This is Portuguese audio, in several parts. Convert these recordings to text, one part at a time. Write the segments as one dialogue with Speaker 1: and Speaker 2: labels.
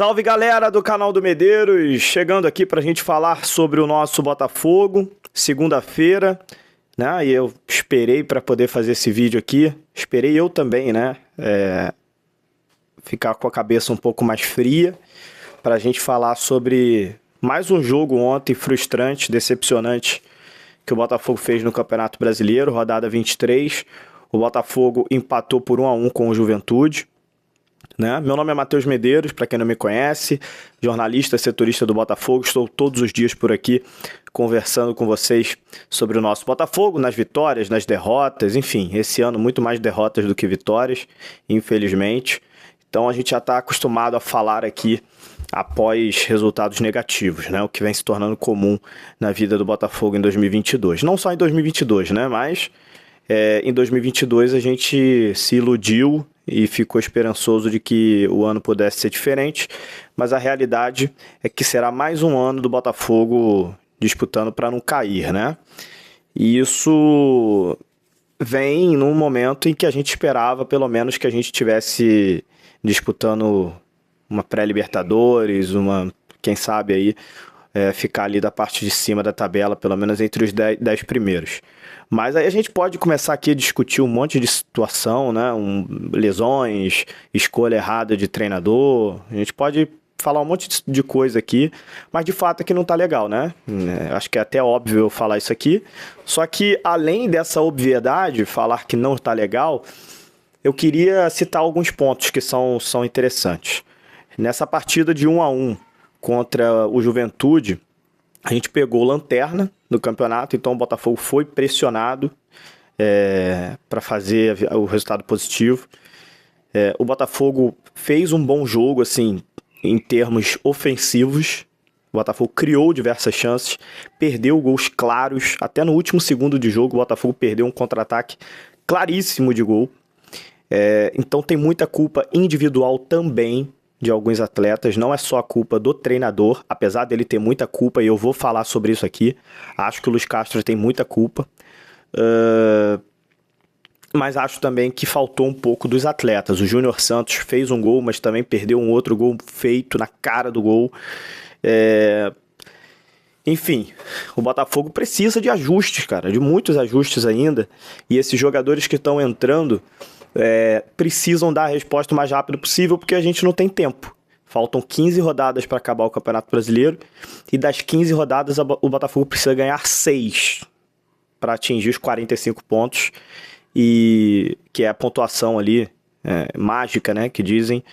Speaker 1: Salve galera do canal do Medeiros, chegando aqui para a gente falar sobre o nosso Botafogo, segunda-feira, né? E eu esperei para poder fazer esse vídeo aqui, esperei eu também, né? Ficar com a cabeça um pouco mais fria para a gente falar sobre mais um jogo ontem frustrante, decepcionante que o Botafogo fez no Campeonato Brasileiro, rodada 23. O Botafogo empatou por 1-1 com o Juventude. Né? Meu nome é Matheus Medeiros, para quem não me conhece, jornalista, setorista do Botafogo. Estou todos os dias por aqui conversando com vocês sobre o nosso Botafogo, nas vitórias, nas derrotas, enfim, esse ano muito mais derrotas do que vitórias, infelizmente. Então a gente já está acostumado a falar aqui após resultados negativos, né? O que vem se tornando comum na vida do Botafogo em 2022. Não só em 2022, né? Mas em 2022 a gente se iludiu e ficou esperançoso de que o ano pudesse ser diferente, mas a realidade é que será mais um ano do Botafogo disputando para não cair, né? E isso vem num momento em que a gente esperava, pelo menos, que a gente tivesse disputando uma pré-Libertadores, quem sabe aí, ficar ali da parte de cima da tabela, pelo menos entre os 10 primeiros. Mas aí a gente pode começar aqui a discutir um monte de situação, né? Lesões, escolha errada de treinador. A gente pode falar um monte de coisa aqui, mas de fato é que não tá legal, né? Acho que é até óbvio eu falar isso aqui. Só que além dessa obviedade, falar que não tá legal, eu queria citar alguns pontos que são interessantes. Nessa partida de 1-1 contra o Juventude, a gente pegou lanterna no campeonato, então o Botafogo foi pressionado para fazer o resultado positivo. O Botafogo fez um bom jogo, assim, em termos ofensivos. O Botafogo criou diversas chances, perdeu gols claros. Até no último segundo de jogo, o Botafogo perdeu um contra-ataque claríssimo de gol. Então tem muita culpa individual também de alguns atletas, não é só a culpa do treinador, apesar dele ter muita culpa, e eu vou falar sobre isso aqui. Acho que o Luiz Castro tem muita culpa, mas acho também que faltou um pouco dos atletas. O Júnior Santos fez um gol, mas também perdeu um outro gol feito na cara do gol. Enfim, o Botafogo precisa de ajustes, cara, de muitos ajustes ainda, e esses jogadores que estão entrando precisam dar a resposta o mais rápido possível, porque a gente não tem tempo. Faltam 15 rodadas para acabar o Campeonato Brasileiro, e das 15 rodadas o Botafogo precisa ganhar 6 para atingir os 45 pontos, e que é a pontuação ali mágica, né, que dizem,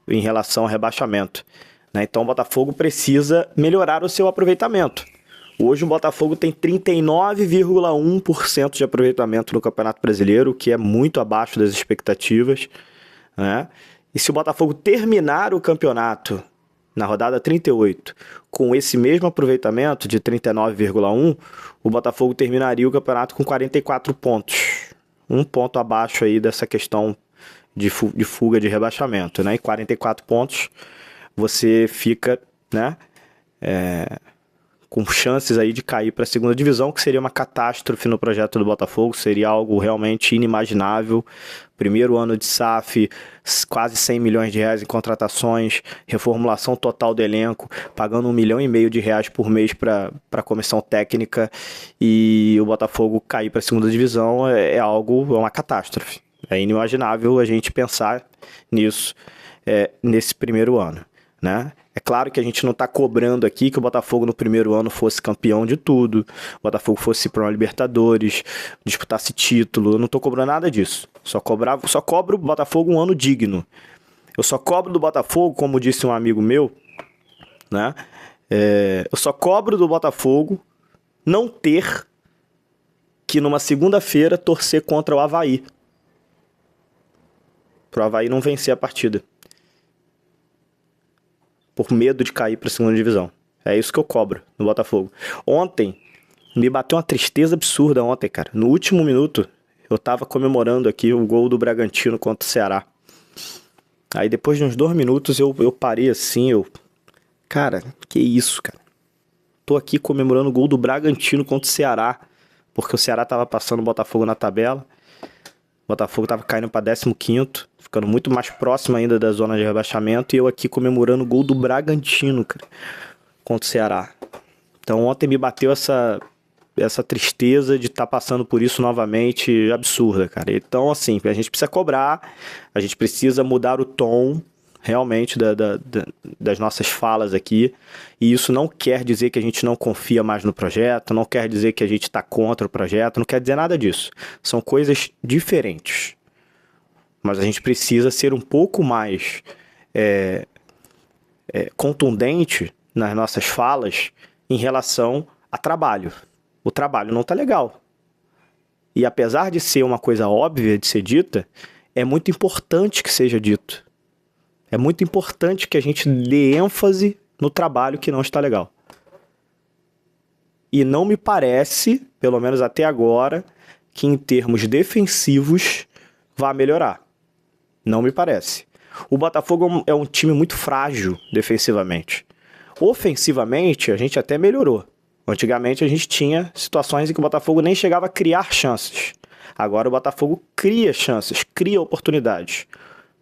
Speaker 1: em relação ao rebaixamento. Então o Botafogo precisa melhorar o seu aproveitamento. Hoje o Botafogo tem 39,1% de aproveitamento no Campeonato Brasileiro, o que é muito abaixo das expectativas, né? E se o Botafogo terminar o campeonato na rodada 38 com esse mesmo aproveitamento de 39,1%, o Botafogo terminaria o campeonato com 44 pontos. Um ponto abaixo aí dessa questão de fuga de rebaixamento, né? E 44 pontos você fica, né, com chances aí de cair para a segunda divisão, que seria uma catástrofe no projeto do Botafogo, seria algo realmente inimaginável. Primeiro ano de SAF, quase 100 milhões de reais em contratações, reformulação total do elenco, pagando R$1,5 milhão por mês para a comissão técnica, e o Botafogo cair para a segunda divisão é uma catástrofe. É inimaginável a gente pensar nisso nesse primeiro ano, né? É claro que a gente não está cobrando aqui que o Botafogo no primeiro ano fosse campeão de tudo, o Botafogo fosse para uma Libertadores, disputasse título. Eu não estou cobrando nada disso. Só cobro o Botafogo um ano digno. Eu só cobro do Botafogo, como disse um amigo meu, né? Eu só cobro do Botafogo não ter que numa segunda-feira torcer contra o Avaí, para o Avaí não vencer a partida, por medo de cair para a segunda divisão. É isso que eu cobro no Botafogo. Ontem, me bateu uma tristeza absurda ontem, cara. No último minuto, eu tava comemorando aqui o gol do Bragantino contra o Ceará. Aí depois de uns 2 minutos, eu parei assim, cara, que isso, cara. Tô aqui comemorando o gol do Bragantino contra o Ceará, porque o Ceará tava passando o Botafogo na tabela. O Botafogo tava caindo pra 15º, ficando muito mais próximo ainda da zona de rebaixamento, e eu aqui comemorando o gol do Bragantino, cara, contra o Ceará. Então ontem me bateu essa tristeza de estar passando por isso novamente, absurda, cara. Então, assim, a gente precisa cobrar, a gente precisa mudar o tom, realmente, das nossas falas aqui, e isso não quer dizer que a gente não confia mais no projeto, não quer dizer que a gente está contra o projeto, não quer dizer nada disso. São coisas diferentes. Mas a gente precisa ser um pouco mais contundente nas nossas falas em relação a trabalho. O trabalho não está legal. E apesar de ser uma coisa óbvia de ser dita, é muito importante que seja dito. É muito importante que a gente dê ênfase no trabalho que não está legal. E não me parece, pelo menos até agora, que em termos defensivos vá melhorar. Não me parece. O Botafogo é um time muito frágil defensivamente. Ofensivamente, a gente até melhorou. Antigamente a gente tinha situações em que o Botafogo nem chegava a criar chances. Agora o Botafogo cria chances, cria oportunidades.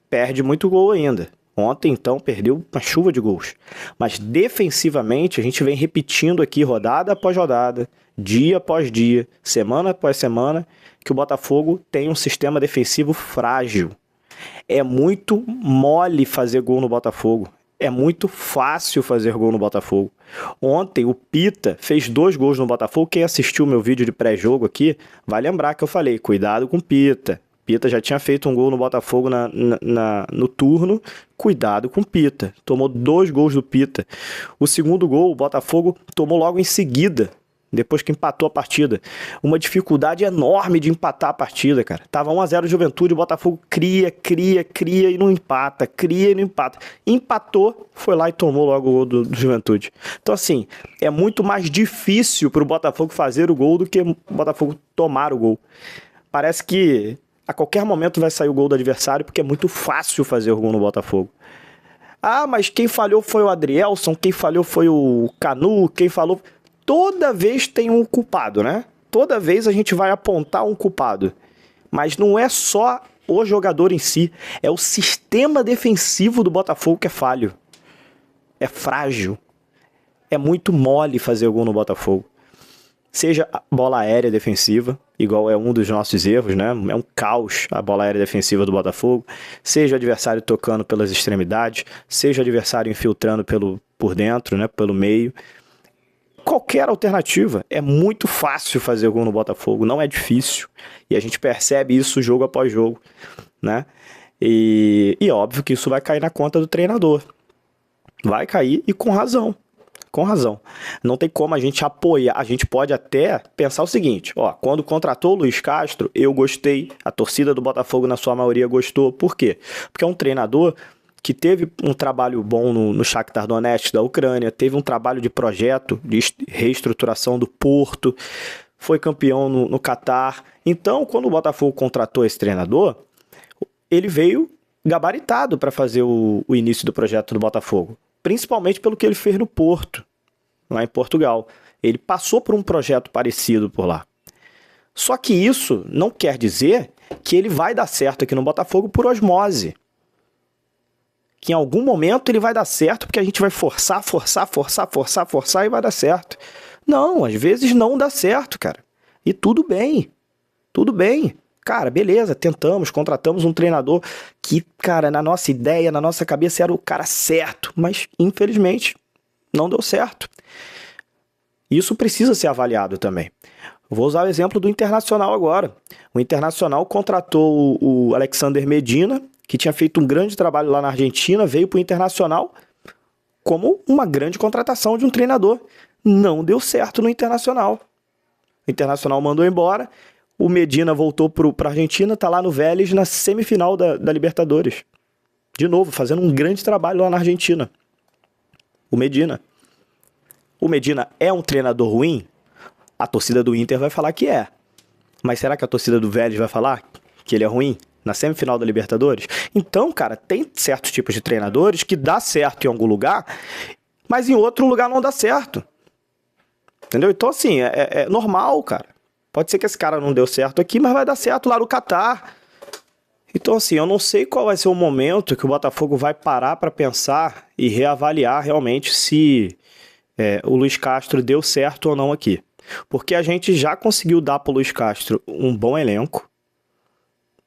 Speaker 1: Perde muito gol ainda. Ontem, então, perdeu uma chuva de gols. Mas defensivamente, a gente vem repetindo aqui rodada após rodada, dia após dia, semana após semana, que o Botafogo tem um sistema defensivo frágil. É muito mole fazer gol no Botafogo. É muito fácil fazer gol no Botafogo. Ontem o Pita fez 2 gols no Botafogo. Quem assistiu o meu vídeo de pré-jogo aqui vai lembrar que eu falei, cuidado com o Pita. Pita já tinha feito um gol no Botafogo no turno, cuidado com o Pita. Tomou 2 gols do Pita. O segundo gol, o Botafogo tomou logo em seguida, depois que empatou a partida. Uma dificuldade enorme de empatar a partida, cara. Tava 1-0 Juventude, o Botafogo cria e não empata, cria e não empata. Empatou, foi lá e tomou logo o gol do Juventude. Então, assim, é muito mais difícil pro Botafogo fazer o gol do que o Botafogo tomar o gol. Parece que a qualquer momento vai sair o gol do adversário, porque é muito fácil fazer o gol no Botafogo. Ah, mas quem falhou foi o Adrielson, quem falhou foi o Canu, quem falou... Toda vez tem um culpado, né? Toda vez a gente vai apontar um culpado. Mas não é só o jogador em si, é o sistema defensivo do Botafogo que é falho. É frágil. É muito mole fazer o gol no Botafogo. Seja a bola aérea defensiva, igual é um dos nossos erros, né? É um caos a bola aérea defensiva do Botafogo. Seja o adversário tocando pelas extremidades, seja o adversário infiltrando por dentro, né? Pelo meio. Qualquer alternativa. É muito fácil fazer gol no Botafogo, não é difícil. E a gente percebe isso jogo após jogo, né? E óbvio que isso vai cair na conta do treinador. Vai cair e com razão. Com razão. Não tem como a gente apoiar. A gente pode até pensar o seguinte, ó, quando contratou o Luiz Castro, eu gostei, a torcida do Botafogo na sua maioria gostou. Por quê? Porque é um treinador que teve um trabalho bom no Shakhtar Donetsk da Ucrânia, teve um trabalho de projeto de reestruturação do Porto, foi campeão no Catar. Então, quando o Botafogo contratou esse treinador, ele veio gabaritado para fazer o início do projeto do Botafogo. Principalmente pelo que ele fez no Porto, lá em Portugal. Ele passou por um projeto parecido por lá. Só que isso não quer dizer que ele vai dar certo aqui no Botafogo por osmose. Que em algum momento ele vai dar certo porque a gente vai forçar e vai dar certo. Não, às vezes não dá certo, cara. E tudo bem. Tudo bem. Cara, beleza, tentamos, contratamos um treinador que, cara, na nossa ideia, na nossa cabeça era o cara certo, mas infelizmente não deu certo. Isso precisa ser avaliado também. Vou usar o exemplo do Internacional agora. O Internacional contratou o Alexander Medina, que tinha feito um grande trabalho lá na Argentina, veio para o Internacional como uma grande contratação de um treinador. Não deu certo no Internacional. O Internacional mandou embora. O Medina voltou para a Argentina, está lá no Vélez na semifinal da Libertadores. De novo, fazendo um grande trabalho lá na Argentina. O Medina. O Medina é um treinador ruim? A torcida do Inter vai falar que é. Mas será que a torcida do Vélez vai falar que ele é ruim na semifinal da Libertadores? Então, cara, tem certos tipos de treinadores que dá certo em algum lugar, mas em outro lugar não dá certo. Entendeu? Então, assim, é normal, cara. Pode ser que esse cara não deu certo aqui, mas vai dar certo lá no Catar. Então, assim, eu não sei qual vai ser o momento que o Botafogo vai parar para pensar e reavaliar realmente se o Luiz Castro deu certo ou não aqui. Porque a gente já conseguiu dar para o Luiz Castro um bom elenco,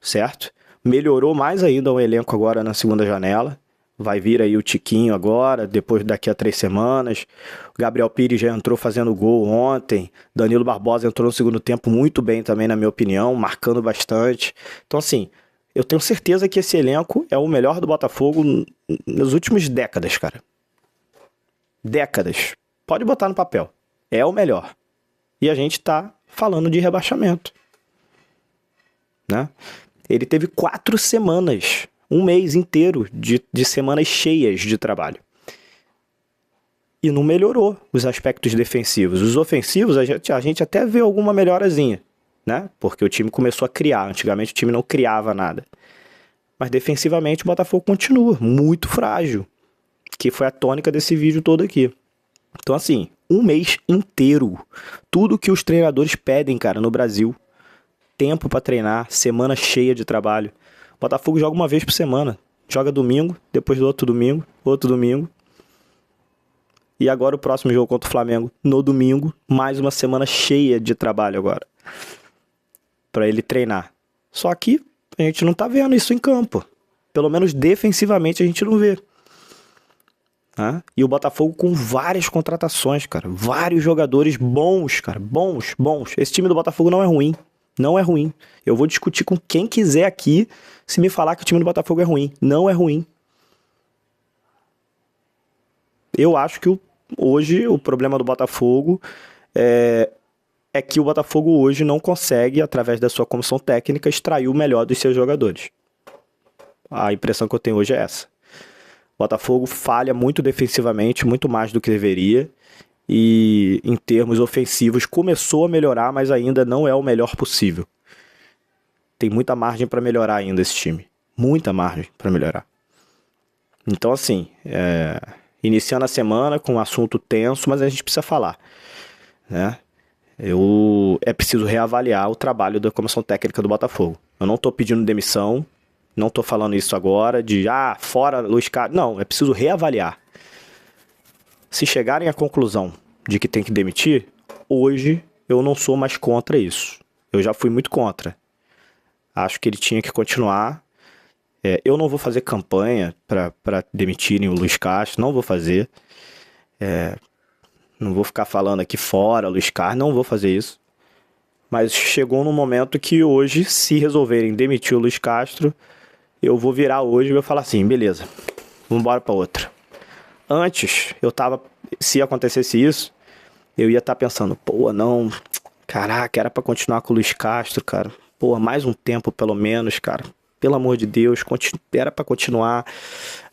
Speaker 1: certo? Melhorou mais ainda o elenco agora na segunda janela. Vai vir aí o Tiquinho agora, depois daqui a 3 semanas. O Gabriel Pires já entrou fazendo gol ontem. Danilo Barbosa entrou no segundo tempo muito bem também, na minha opinião, marcando bastante. Então, assim, eu tenho certeza que esse elenco é o melhor do Botafogo nas últimas décadas, cara. Décadas. Pode botar no papel. É o melhor. E a gente tá falando de rebaixamento, né? Ele teve 4 semanas, um mês inteiro de semanas cheias de trabalho. E não melhorou os aspectos defensivos. Os ofensivos, a gente até vê alguma melhorazinha, né? Porque o time começou a criar. Antigamente o time não criava nada. Mas defensivamente o Botafogo continua muito frágil, que foi a tônica desse vídeo todo aqui. Então, assim, um mês inteiro. Tudo que os treinadores pedem, cara, no Brasil. Tempo pra treinar, semana cheia de trabalho. O Botafogo joga uma vez por semana. Joga domingo, depois do outro domingo. E agora o próximo jogo contra o Flamengo, no domingo. Mais uma semana cheia de trabalho agora. Pra ele treinar. Só que a gente não tá vendo isso em campo. Pelo menos defensivamente a gente não vê. E o Botafogo com várias contratações, cara. Vários jogadores bons, cara. Bons. Esse time do Botafogo não é ruim. Não é ruim. Eu vou discutir com quem quiser aqui se me falar que o time do Botafogo é ruim. Não é ruim. Eu acho que hoje o problema do Botafogo é que o Botafogo hoje não consegue, através da sua comissão técnica, extrair o melhor dos seus jogadores. A impressão que eu tenho hoje é essa. O Botafogo falha muito defensivamente, muito mais do que deveria. E em termos ofensivos começou a melhorar, mas ainda não é o melhor possível. Tem muita margem para melhorar ainda esse time. Muita margem para melhorar. Então, assim, iniciando a semana com um assunto tenso, mas a gente precisa falar, né? É preciso reavaliar o trabalho da comissão técnica do Botafogo. Eu não estou pedindo demissão, não estou falando isso agora de, fora Luiz Castro. Não, é preciso reavaliar. Se chegarem à conclusão de que tem que demitir, hoje eu não sou mais contra isso. Eu já fui muito contra. Acho que ele tinha que continuar. Eu não vou fazer campanha para demitirem o Luiz Castro, não vou fazer. Não vou ficar falando aqui fora, Luiz Castro, não vou fazer isso. Mas chegou num momento que hoje, se resolverem demitir o Luiz Castro, eu vou virar hoje e vou falar assim, beleza, vamos embora para outra. Antes, se acontecesse isso, eu ia estar pensando, não, caraca, era pra continuar com o Luiz Castro, cara. Mais um tempo pelo menos, cara. Pelo amor de Deus, era pra continuar,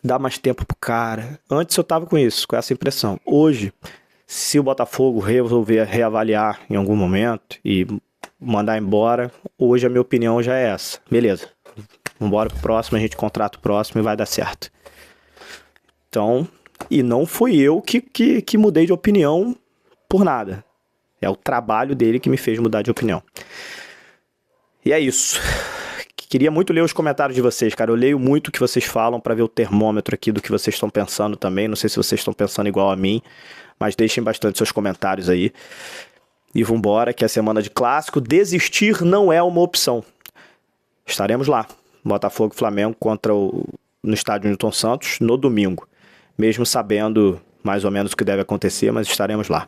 Speaker 1: dar mais tempo pro cara. Antes eu tava com isso, com essa impressão. Hoje, se o Botafogo resolver reavaliar em algum momento e mandar embora, hoje a minha opinião já é essa. Beleza, vamos embora pro próximo, a gente contrata o próximo e vai dar certo. Então... E não fui eu que mudei de opinião por nada. É o trabalho dele que me fez mudar de opinião. E é isso. Queria muito ler os comentários de vocês, cara. Eu leio muito o que vocês falam para ver o termômetro aqui do que vocês estão pensando também. Não sei se vocês estão pensando igual a mim, mas deixem bastante seus comentários aí. E vambora, que é a semana de clássico. Desistir não é uma opção. Estaremos lá. Botafogo e Flamengo no estádio Newton Santos no domingo. Mesmo sabendo mais ou menos o que deve acontecer, mas estaremos lá.